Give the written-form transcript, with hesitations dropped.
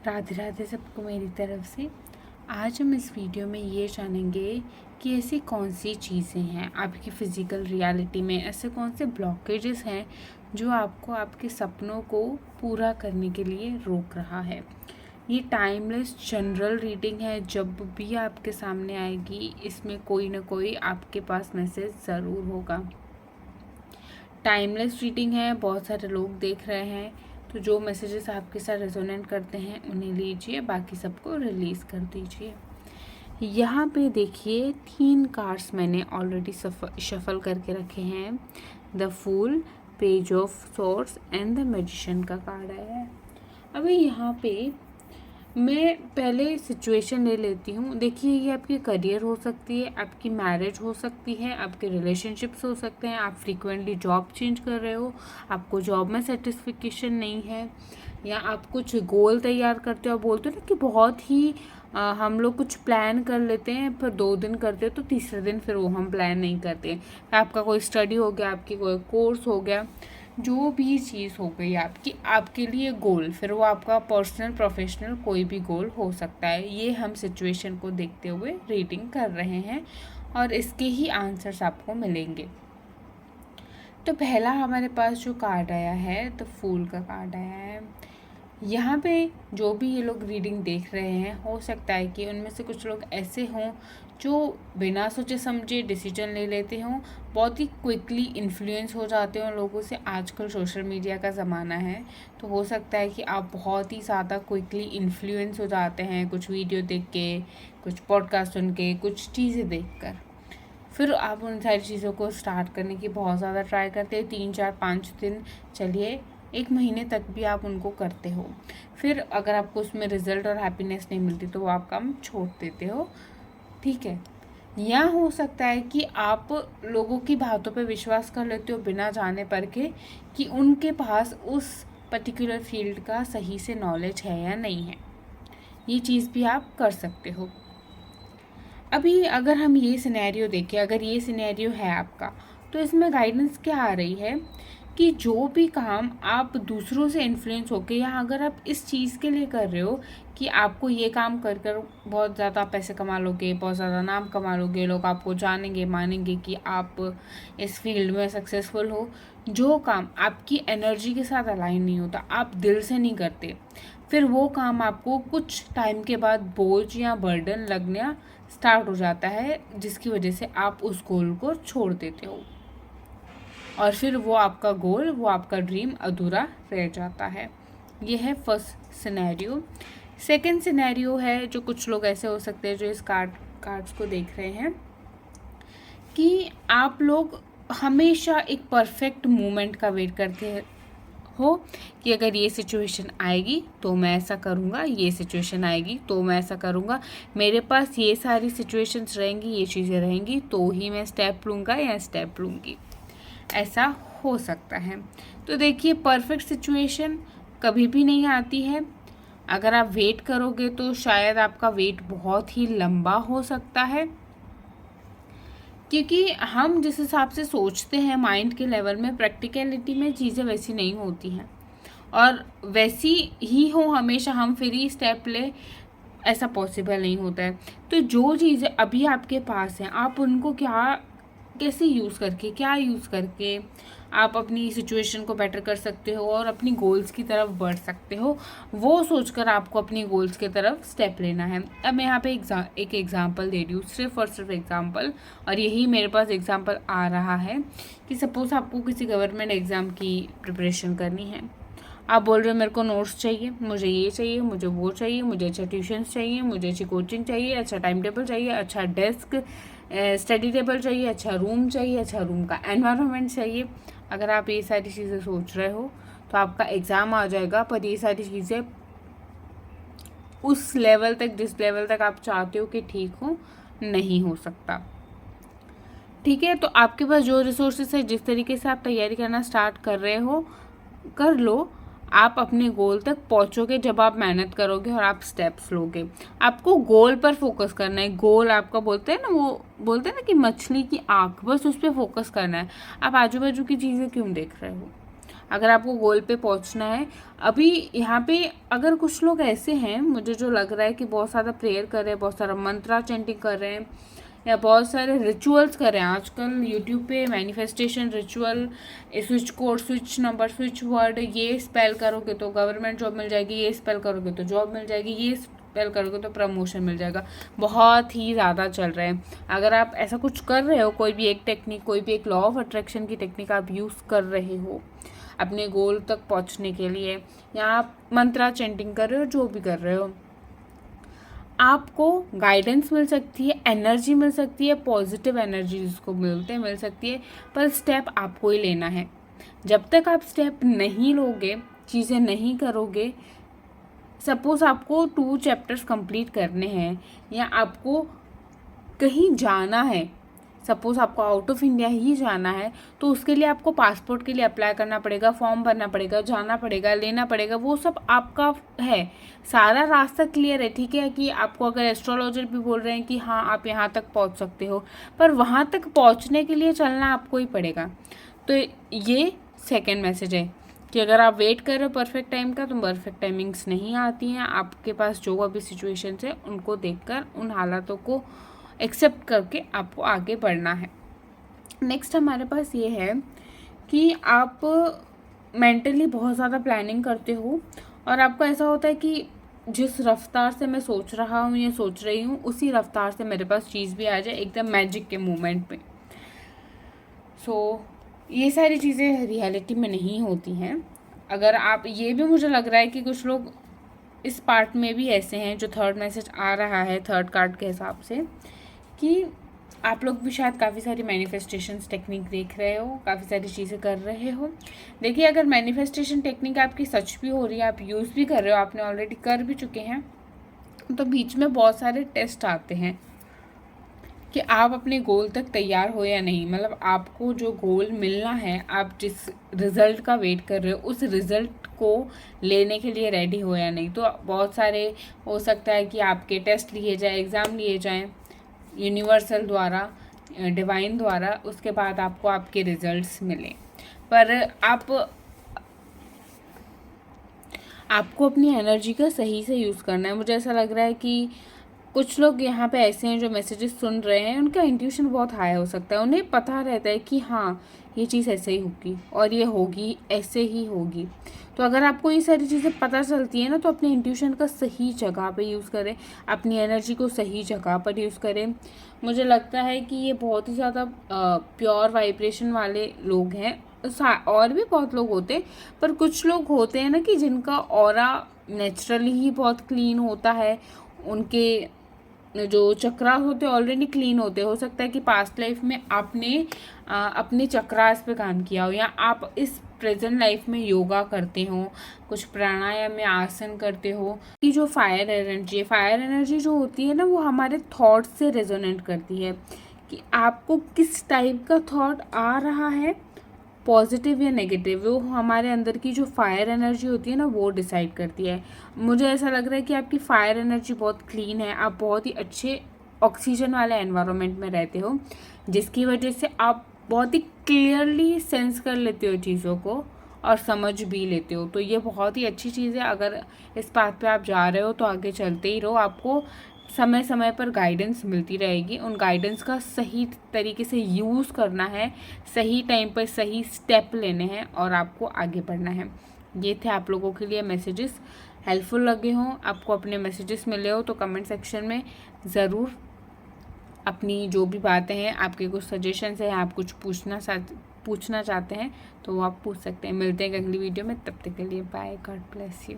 राधे राधे सबको मेरी तरफ से। आज हम इस वीडियो में ये जानेंगे कि ऐसी कौन सी चीज़ें हैं आपकी फ़िज़िकल रियलिटी में, ऐसे कौन से ब्लॉकेजेस हैं जो आपको आपके सपनों को पूरा करने के लिए रोक रहा है। ये टाइमलेस जनरल रीडिंग है, जब भी आपके सामने आएगी इसमें कोई ना कोई आपके पास मैसेज ज़रूर होगा। टाइमलेस रीडिंग है, बहुत सारे लोग देख रहे हैं, तो जो मैसेजेस आपके साथ रेजोनेट करते हैं उन्हें लीजिए, बाकी सबको रिलीज़ कर दीजिए। यहाँ पे देखिए 3 कार्ड्स मैंने ऑलरेडी शफल करके रखे हैं। The fool, page of swords and the magician का कार्ड आया है। अभी यहाँ पे मैं पहले सिचुएशन ले लेती हूँ। देखिए, ये आपकी करियर हो सकती है, आपकी मैरिज हो सकती है, आपके रिलेशनशिप्स हो सकते हैं, आप फ्रीक्वेंटली जॉब चेंज कर रहे हो, आपको जॉब में सेटिस्फिकेशन नहीं है, या आप कुछ गोल तैयार करते हो, बोलते हो ना कि बहुत ही हम लोग कुछ प्लान कर लेते हैं, फिर 2 दिन करते हैं तो तीसरे दिन फिर वो हम प्लान नहीं करते। आपका कोई स्टडी हो गया, आपकी कोई कोर्स हो गया, जो भी चीज़ हो गई आपकी, आपके लिए गोल, फिर वो आपका पर्सनल प्रोफेशनल कोई भी गोल हो सकता है। ये हम सिचुएशन को देखते हुए रीडिंग कर रहे हैं और इसके ही आंसर्स आपको मिलेंगे। तो पहला हमारे पास जो कार्ड आया है, तो फूल का कार्ड आया है। यहाँ पे जो भी ये लोग रीडिंग देख रहे हैं, हो सकता है कि उनमें से कुछ लोग ऐसे हों जो बिना सोचे समझे डिसीजन ले लेते हों, बहुत ही क्विकली इन्फ्लुएंस हो जाते हों लोगों से। आजकल सोशल मीडिया का ज़माना है, तो हो सकता है कि आप बहुत ही ज़्यादा क्विकली इन्फ्लुएंस हो जाते हैं, कुछ वीडियो देख के, कुछ पॉडकास्ट सुन के, कुछ चीज़ें देख कर, फिर आप उन सारी चीज़ों को स्टार्ट करने की बहुत ज़्यादा ट्राई करते हैं। 3, 4, 5 दिन, चलिए 1 महीने तक भी आप उनको करते हो, फिर अगर आपको उसमें रिजल्ट और हैप्पीनेस नहीं मिलती तो वो आप काम छोड़ देते हो, ठीक है। या हो सकता है कि आप लोगों की बातों पे विश्वास कर लेते हो बिना जाने परखे कि उनके पास उस पर्टिकुलर फील्ड का सही से नॉलेज है या नहीं है। ये चीज़ भी आप कर सकते हो। अभी अगर हम ये सिनेरियो देखें, अगर ये सिनेरियो है आपका, तो इसमें गाइडेंस क्या आ रही है कि जो भी काम आप दूसरों से इन्फ्लुएंस होके, या अगर आप इस चीज़ के लिए कर रहे हो कि आपको ये काम कर कर बहुत ज़्यादा पैसे कमा लोगे, बहुत ज़्यादा नाम कमा लोगे, लोग आपको जानेंगे मानेंगे कि आप इस फील्ड में सक्सेसफुल हो, जो काम आपकी एनर्जी के साथ अलाइन नहीं होता, आप दिल से नहीं करते, फिर वो काम आपको कुछ टाइम के बाद बोझ या बर्डन लगना स्टार्ट हो जाता है, जिसकी वजह से आप उस गोल को छोड़ देते हो और फिर वो आपका गोल, वो आपका ड्रीम अधूरा रह जाता है। ये है फर्स्ट सिनेरियो। सेकंड सिनेरियो है, जो कुछ लोग ऐसे हो सकते हैं जो इस कार्ड्स को देख रहे हैं, कि आप लोग हमेशा एक परफेक्ट मोमेंट का वेट करते हो कि अगर ये सिचुएशन आएगी तो मैं ऐसा करूँगा, ये सिचुएशन आएगी तो मैं ऐसा करूँगा, मेरे पास ये सारी सिचुएशंस रहेंगी, ये चीज़ें रहेंगी तो ही मैं स्टेप लूँगा या स्टेप लूँगी, ऐसा हो सकता है। तो देखिए, परफेक्ट सिचुएशन कभी भी नहीं आती है। अगर आप वेट करोगे तो शायद आपका वेट बहुत ही लंबा हो सकता है, क्योंकि हम जिस हिसाब से सोचते हैं माइंड के लेवल में, प्रैक्टिकलिटी में चीज़ें वैसी नहीं होती हैं, और वैसी ही हो हमेशा हम फिर ही स्टेप ले, ऐसा पॉसिबल नहीं होता है। तो जो चीज़ें अभी आपके पास हैं, आप उनको कैसे यूज़ करके आप अपनी सिचुएशन को बेटर कर सकते हो और अपनी गोल्स की तरफ बढ़ सकते हो, वो सोचकर आपको अपनी गोल्स की तरफ स्टेप लेना है। अब मैं यहाँ पे एक एग्ज़ाम्पल दे रही हूँ, सिर्फ और सिर्फ एग्ज़ाम्पल, और यही मेरे पास एग्ज़ाम्पल आ रहा है कि सपोज़ आपको किसी गवर्नमेंट एग्ज़ाम की प्रिपरेशन करनी है। आप बोल रहे हो मेरे को नोट्स चाहिए, मुझे ये चाहिए, मुझे वो चाहिए, मुझे अच्छा ट्यूशन्स चाहिए, मुझे अच्छी कोचिंग चाहिए, अच्छा टाइम टेबल चाहिए, अच्छा डेस्क स्टडी टेबल चाहिए, अच्छा रूम चाहिए, अच्छा रूम का एनवायरनमेंट चाहिए। अगर आप ये सारी चीज़ें सोच रहे हो तो आपका एग्ज़ाम आ जाएगा, पर ये सारी चीज़ें उस लेवल तक, जिस लेवल तक आप चाहते हो कि ठीक हो, नहीं हो सकता, ठीक है। तो आपके पास जो रिसोर्सेस है, जिस तरीके से आप तैयारी करना स्टार्ट कर रहे हो, कर लो, आप अपने गोल तक पहुंचोगे जब आप मेहनत करोगे और आप स्टेप्स लोगे। आपको गोल पर फोकस करना है। गोल आपका, बोलते हैं ना, वो बोलते हैं ना कि मछली की आँख, बस उस पर फोकस करना है। आप आजू बाजू की चीज़ें क्यों देख रहे हो? अगर आपको गोल पे पहुंचना है। अभी यहाँ पे अगर कुछ लोग ऐसे हैं, मुझे जो लग रहा है कि बहुत ज़्यादा प्रेयर कर रहे हैं, बहुत सारा मंत्रा चैंटिंग कर रहे हैं या बहुत सारे रिचुअल्स कर रहे हैं। आजकल यूट्यूब पे manifestation ritual, switch code, switch number, switch word, ये स्पेल करोगे तो गवर्नमेंट जॉब मिल जाएगी, ये स्पेल करोगे तो जॉब मिल जाएगी, ये स्पेल करोगे तो प्रमोशन मिल जाएगा, बहुत ही ज़्यादा चल रहे हैं। अगर आप ऐसा कुछ कर रहे हो, कोई भी एक टेक्निक, कोई भी एक लॉ ऑफ अट्रैक्शन की टेक्निक आप यूज़ कर रहे हो अपने गोल तक पहुंचने के लिए, या आप मंत्रा चैंटिंग कर रहे हो, जो भी कर रहे हो, आपको गाइडेंस मिल सकती है, एनर्जी मिल सकती है, पॉजिटिव एनर्जी जिसको मिल सकती है, पर स्टेप आपको ही लेना है। जब तक आप स्टेप नहीं लोगे, चीज़ें नहीं करोगे, सपोज़ आपको 2 चैप्टर्स कंप्लीट करने हैं या आपको कहीं जाना है, सपोज़ आपको आउट ऑफ इंडिया ही जाना है, तो उसके लिए आपको पासपोर्ट के लिए अप्लाई करना पड़ेगा, फॉर्म भरना पड़ेगा, जाना पड़ेगा, लेना पड़ेगा, वो सब आपका है, सारा रास्ता क्लियर है, ठीक है। कि आपको अगर एस्ट्रोलॉजर भी बोल रहे हैं कि हाँ आप यहाँ तक पहुँच सकते हो, पर वहाँ तक पहुँचने के लिए चलना आपको ही पड़ेगा। तो ये सेकेंड मैसेज है कि अगर आप वेट कर रहे हो परफेक्ट टाइम का, तो परफेक्ट टाइमिंग्स नहीं आती हैं। आपके पास जो अभी सिचुएशंस है उनको देखकर, उन हालातों को एक्सेप्ट करके आपको आगे बढ़ना है। नेक्स्ट हमारे पास ये है कि आप मेंटली बहुत ज़्यादा प्लानिंग करते हो और आपको ऐसा होता है कि जिस रफ्तार से मैं सोच रहा हूँ या सोच रही हूँ, उसी रफ्तार से मेरे पास चीज़ भी आ जाए एकदम मैजिक के मोमेंट पे। ये सारी चीज़ें रियलिटी में नहीं होती हैं। अगर आप, ये भी मुझे लग रहा है कि कुछ लोग इस पार्ट में भी ऐसे हैं, जो थर्ड मैसेज आ रहा है थर्ड कार्ड के हिसाब से, कि आप लोग भी शायद काफ़ी सारी मैनिफेस्टेशंस टेक्निक देख रहे हो, काफ़ी सारी चीज़ें कर रहे हो। देखिए, अगर मैनिफेस्टेशन टेक्निक आपकी सच भी हो रही है, आप यूज़ भी कर रहे हो, आपने ऑलरेडी कर भी चुके हैं, तो बीच में बहुत सारे टेस्ट आते हैं कि आप अपने गोल तक तैयार हो या नहीं। मतलब आपको जो गोल मिलना है, आप जिस रिज़ल्ट का वेट कर रहे हो, उस रिज़ल्ट को लेने के लिए रेडी हो या नहीं। तो बहुत सारे हो सकता है कि आपके टेस्ट लिए जाए, एग्ज़ाम लिए जाएं यूनिवर्सल द्वारा, डिवाइन द्वारा, उसके बाद आपको आपके रिजल्ट्स मिले। पर आपको अपनी एनर्जी का सही से यूज़ करना है। मुझे ऐसा लग रहा है कि कुछ लोग यहाँ पे ऐसे हैं जो मैसेजेस सुन रहे हैं, उनका इंट्यूशन बहुत हाई हो सकता है, उन्हें पता रहता है कि हाँ ये चीज़ ऐसे ही होगी और ये होगी, ऐसे ही होगी। तो अगर आपको ये सारी चीज़ें पता चलती है ना, तो अपने इंट्यूशन का सही जगह पे यूज़ करें, अपनी एनर्जी को सही जगह पर यूज़ करें। मुझे लगता है कि ये बहुत ही ज़्यादा प्योर वाइब्रेशन वाले लोग हैं। और भी बहुत लोग होते हैं, पर कुछ लोग होते हैं ना कि जिनका ऑरा नेचुरली ही बहुत क्लीन होता है, उनके जो चक्रास होते हैं ऑलरेडी क्लीन होते हैं। हो सकता है कि पास्ट लाइफ में आपने अपने चक्रास पे काम किया हो, या आप इस प्रेजेंट लाइफ में योगा करते हो, कुछ प्राणायाम में आसन करते हो। कि जो फायर एनर्जी जो होती है ना, वो हमारे थॉट से रेजोनेट करती है कि आपको किस टाइप का थॉट आ रहा है, पॉजिटिव या नेगेटिव, वो हमारे अंदर की जो फायर एनर्जी होती है ना, वो डिसाइड करती है। मुझे ऐसा लग रहा है कि आपकी फायर एनर्जी बहुत क्लीन है, आप बहुत ही अच्छे ऑक्सीजन वाले एनवायरनमेंट में रहते हो, जिसकी वजह से आप बहुत ही क्लियरली सेंस कर लेते हो चीज़ों को और समझ भी लेते हो। तो ये बहुत ही अच्छी चीज़ है। अगर इस पाथ पे आप जा रहे हो तो आगे चलते ही रहो, आपको समय समय पर गाइडेंस मिलती रहेगी। उन गाइडेंस का सही तरीके से यूज़ करना है, सही टाइम पर सही स्टेप लेने हैं और आपको आगे बढ़ना है। ये थे आप लोगों के लिए मैसेजेस। हेल्पफुल लगे हों, आपको अपने मैसेजेस मिले हो, तो कमेंट सेक्शन में ज़रूर अपनी जो भी बातें हैं, आपके कुछ सजेशंस हैं, आप कुछ पूछना चाहते हैं, तो वो आप पूछ सकते हैं। मिलते हैं अगली वीडियो में, तब तक के लिए बाय, गॉड ब्लेस यू।